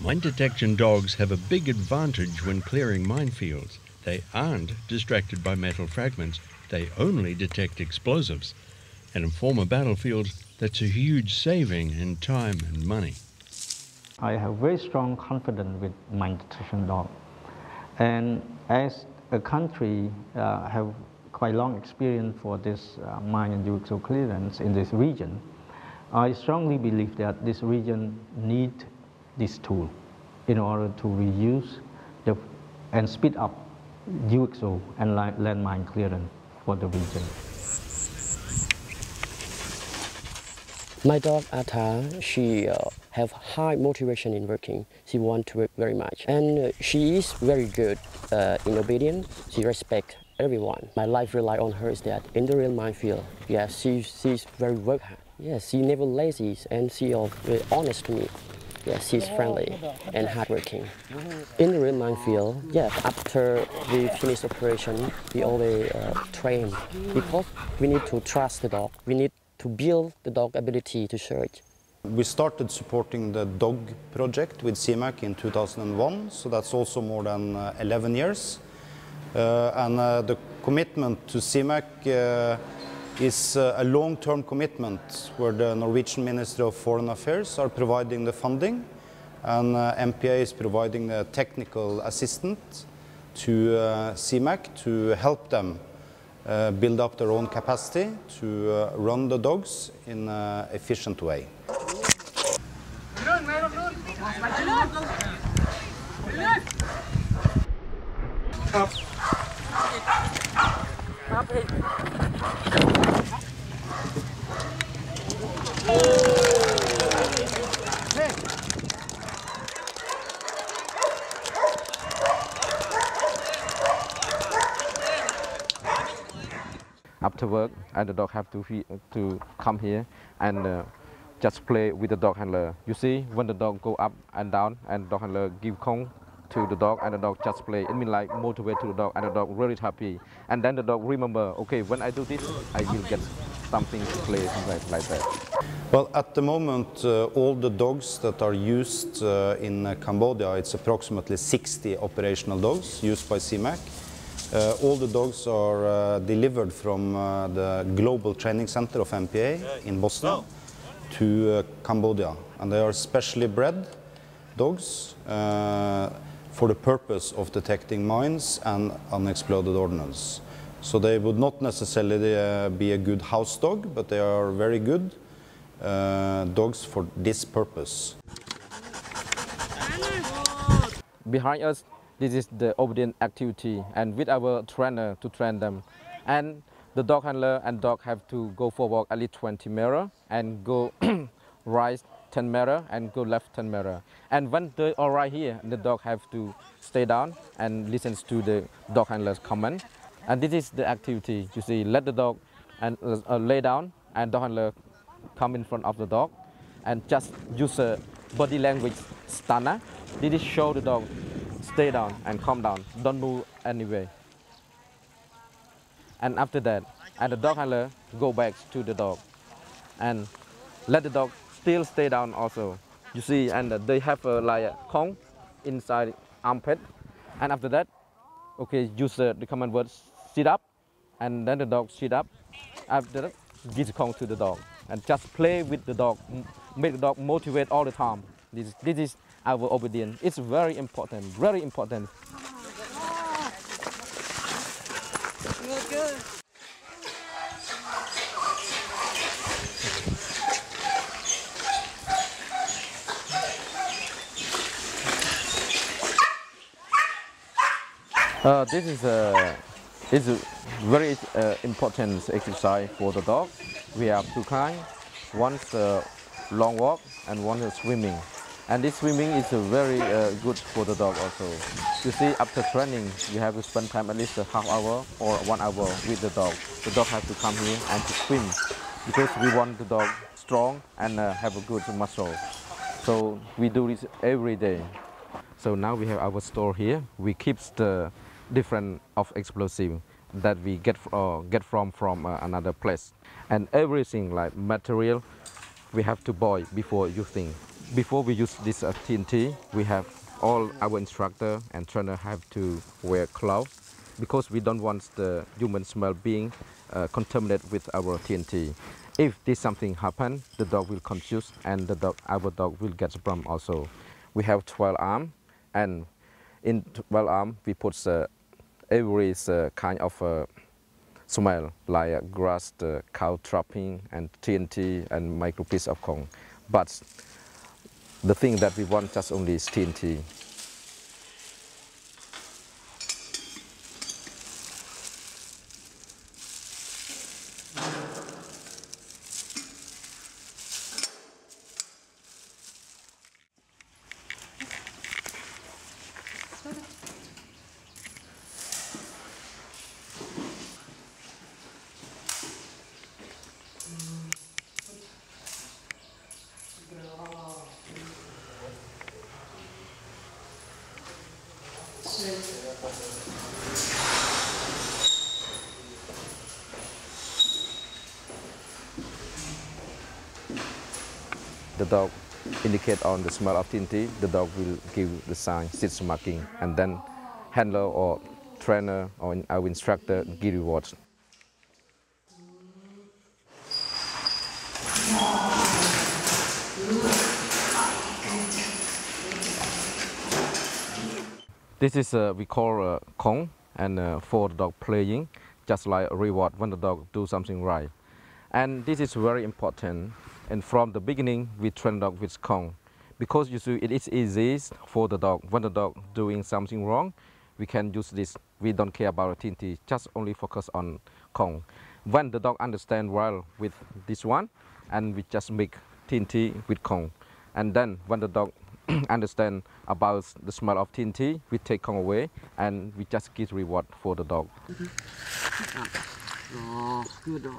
Mine detection dogs have a big advantage when clearing minefields. They aren't distracted by metal fragments, they only detect explosives. And in former battlefields, that's a huge saving in time and money. I have very strong confidence with mine detection dog. And as a country have quite long experience for this mine and UXO clearance in this region, I strongly believe that this region needs this tool in order to reuse and speed up UXO and landmine clearance for the region. My dog Ata, she have high motivation in working. She wants to work very much, and she is very good in obedience. She respects everyone. My life rely on her is that in the real minefield. Yeah, she's very work hard. Yeah, she never lazy and she is very honest to me. Yeah, she's friendly and hardworking. In the real minefield, yeah, after we finish operation, we always train because we need to trust the dog. We need to build the dog ability to search. We started supporting the dog project with CMAC in 2001, so that's also more than 11 years. The commitment to CMAC is a long-term commitment where the Norwegian Ministry of Foreign Affairs are providing the funding and MPA is providing the technical assistance to CMAC to help them build up their own capacity to run the dogs in an efficient way. After work, and the dog have to come here and just play with the dog handler. You see, when the dog go up and down, and dog handler give Kong to the dog, and the dog just play. It means like motivate to the dog, and the dog really happy. And then the dog remember, okay, when I do this, I will get something to play, something like that. Well, at the moment, all the dogs that are used in Cambodia, it's approximately 60 operational dogs used by CMAC. All the dogs are delivered from the Global Training Center of MPA in Bosnia to Cambodia. And they are specially bred dogs for the purpose of detecting mines and unexploded ordnance. So they would not necessarily be a good house dog, but they are very good dogs for this purpose. Behind us, this is the obedient activity, and with our trainer to train them. And the dog handler and dog have to go forward at least 20 meters and go right 10 meters and go left 10 meters. And when they are right here, the dog have to stay down and listen to the dog handler's command. And this is the activity. You see, let the dog and lay down, and dog handler come in front of the dog, and just use a body language stunner. This is show the dog stay down and calm down, don't move anyway. And after that, and the dog handler go back to the dog and let the dog still stay down also. You see, and they have like a Kong inside armpit. And after that, okay, use the command word sit up, and then the dog sit up. After that, give the Kong to the dog and just play with the dog, make the dog motivate all the time. This is our obedience. It's very important, very important. This is a very important exercise for the dog. We have two kinds. One's long walk and one is swimming. And this swimming is very good for the dog also. You see, after training, you have to spend time at least a half hour or 1 hour with the dog. The dog has to come here and to swim because we want the dog strong and have a good muscle. So we do this every day. So now we have our store here. We keep the different of explosive that we get from another place. And everything like material, we have to boil before using. before we use this TNT, we have all our instructor and trainer have to wear gloves because we don't want the human smell being contaminated with our TNT. If this something happen, the dog will confuse and our dog will get problem also. We have 12 arms, and in 12 arms we put every kind of smell like grass, cow trapping, and TNT and micro piece of corn. But the thing that we want just only is TNT. The dog indicate on the smell of TNT, the dog will give the sign, sit marking, and then handler or trainer or our instructor give rewards. This is we call a Kong, and for the dog playing, just like a reward when the dog do something right. And this is very important. And from the beginning, we train dog with Kong, because you see it is easy for the dog. When the dog doing something wrong, we can use this. We don't care about TNT, just only focus on Kong. When the dog understand well with this one, and we just make TNT with Kong. And then when the dog understand about the smell of TNT, we take Kong away and we just give reward for the dog. Oh, good dog.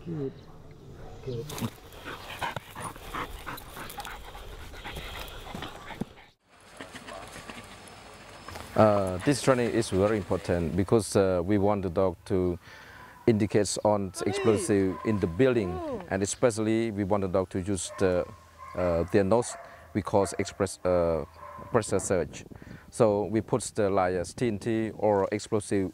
Good. Good. This training is very important because we want the dog to indicate on explosive in the building, and especially we want the dog to use their nose. We call pressure search. So we put the like TNT or explosive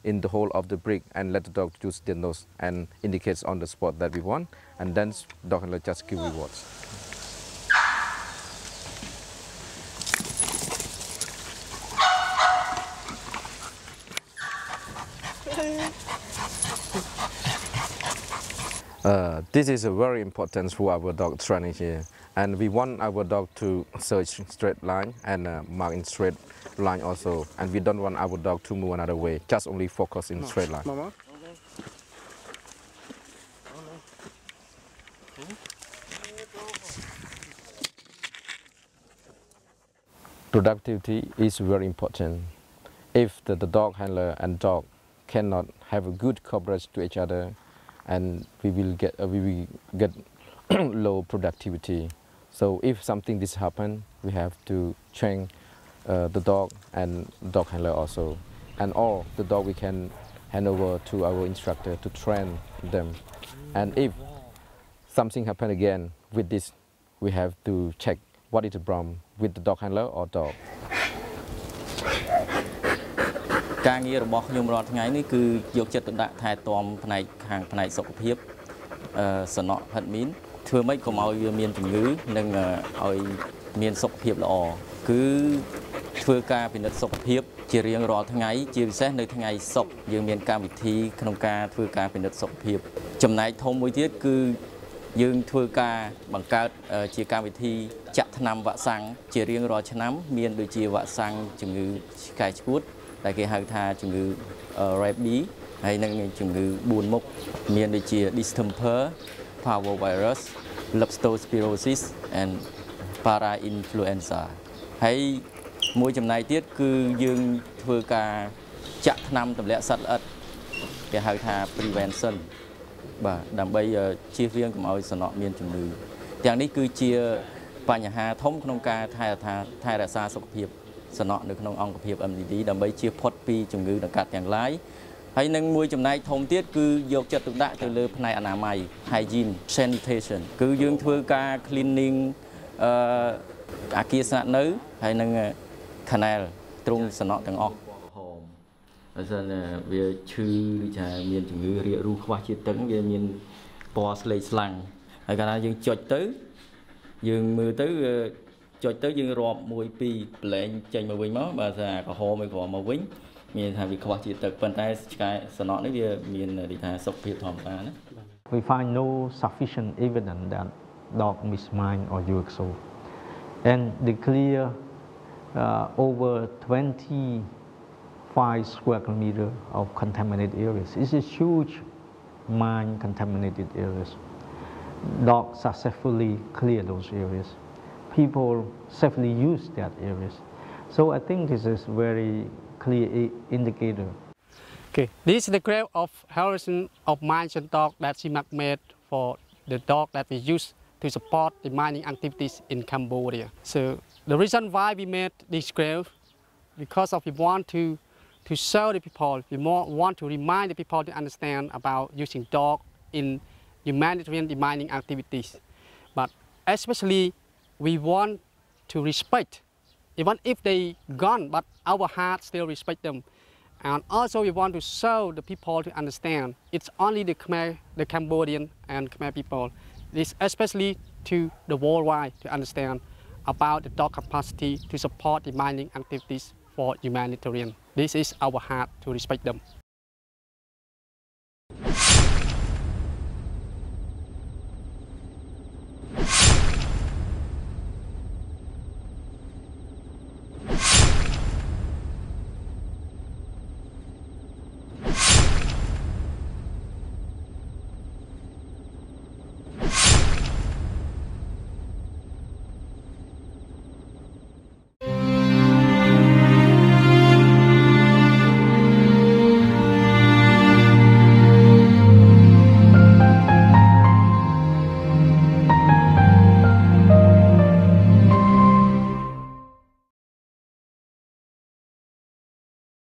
in the hole of the brick and let the dog use their nose and indicates on the spot that we want, and then dog can just give rewards. This is a very important for our dog training here, and we want our dog to search straight line and mark in straight line also, and we don't want our dog to move another way, just only focus in straight line. Mama. Productivity is very important. If the dog handler and dog cannot have a good cooperation to each other, and we will get low productivity. So if something this happen, we have to train the dog and dog handler also, and all the dog we can hand over to our instructor to train them. And if something happen again with this, we have to check what is the problem with the dog handler or dog. ការងាររបស់ខ្ញុំរាល់ថ្ងៃនេះគឺយកចិត្តទុកដាក់ថែទាំផ្នែកខាងផ្នែកសុខភាពសំណក់ផាត់មីនធ្វើម៉េចកុំឲ្យវាមានជំងឺនិងឲ្យមានសុខភាពល្អគឺធ្វើការពិនិត្យសុខភាពជារៀងរាល់ថ្ងៃជាពិសេសនៅថ្ងៃសុក្រយើងមានកម្មវិធីក្នុងការធ្វើការពិនិត្យសុខភាពចំណែកធំមួយទៀតគឺយើងធ្វើការបង្កើតជាកម្មវិធីចាក់ថ្នាំវ៉ាក់សាំងជារៀងរាល់ឆ្នាំមានដូចជាវ៉ាក់សាំងជំងឺឆ្កែឆ្កួតដែលគេហៅថាជំងឺ rabies ហើយនិងជំងឺ4មុខមានដូចជា distemper, parvovirus, leptospirosis and parainfluenza ហើយមួយចំណែកទៀតគឺយើងធ្វើការចាក់ថ្នាំទម្លាក់សត្វល្អិតគេហៅថា prevention បាទដើម្បីជៀសវាងកុំឲ្យសំណក់មានជំងឺទាំងនេះគឺជាបញ្ហាធំក្នុងការថែរក្សាសុខភាពសំណក់នៅក្នុងអង្គភាព MDD ដើម្បីជៀសផុតពីជំងឺដង្កាត់ទាំងឡាយ ហើយនឹងមួយចំណែកធំទៀតគឺយកចិត្តទុកដាក់ទៅលើផ្នែកអនាម័យ hygiene sanitation គឺយើងធ្វើការ cleaning អាគារស្នាក់នៅហើយនឹង canal ទ្រុងសំណក់ទាំងអស់បើសិនវាឈឺឬថាមានជំងឺរាករូសខ្វះជាតិទឹកវាមានពណ៌ស្លេកស្លាំងហើយកាលណាយើងចុចទៅយើងមើលទៅចុចទៅយើងរាប់1 2ប្រឡែងចេញមកវិញមកបើថាក្រហមមួយគ្រាប់មកវិញមានថាវាខ្វះជាតិទឹកប៉ុន្តែឆ្កែសំណក់នេះវាមានន័យថាសុខភាពធម្មតាណា We find no sufficient evidence that dog mismine or UXO, and they clear over 25 square kilometers of contaminated areas. It's a huge mine contaminated areas. Dogs successfully clear those areas. People safely use that areas. So I think this is very clear indicator. Okay, this is the graph of harvesting of mines and dog that CIMAC made for the dog that we use to support the mining activities in Cambodia. So the reason why we made this graph, because of we want to show the people, we want to remind the people to understand about using dog in humanitarian mining activities. But especially we want to respect, even if they gone, but our heart still respect them. And also we want to show the people to understand it's only the Khmer, the Cambodian and Khmer people. This especially to the worldwide to understand about the dog capacity to support the mining activities for humanitarian. This is our heart to respect them.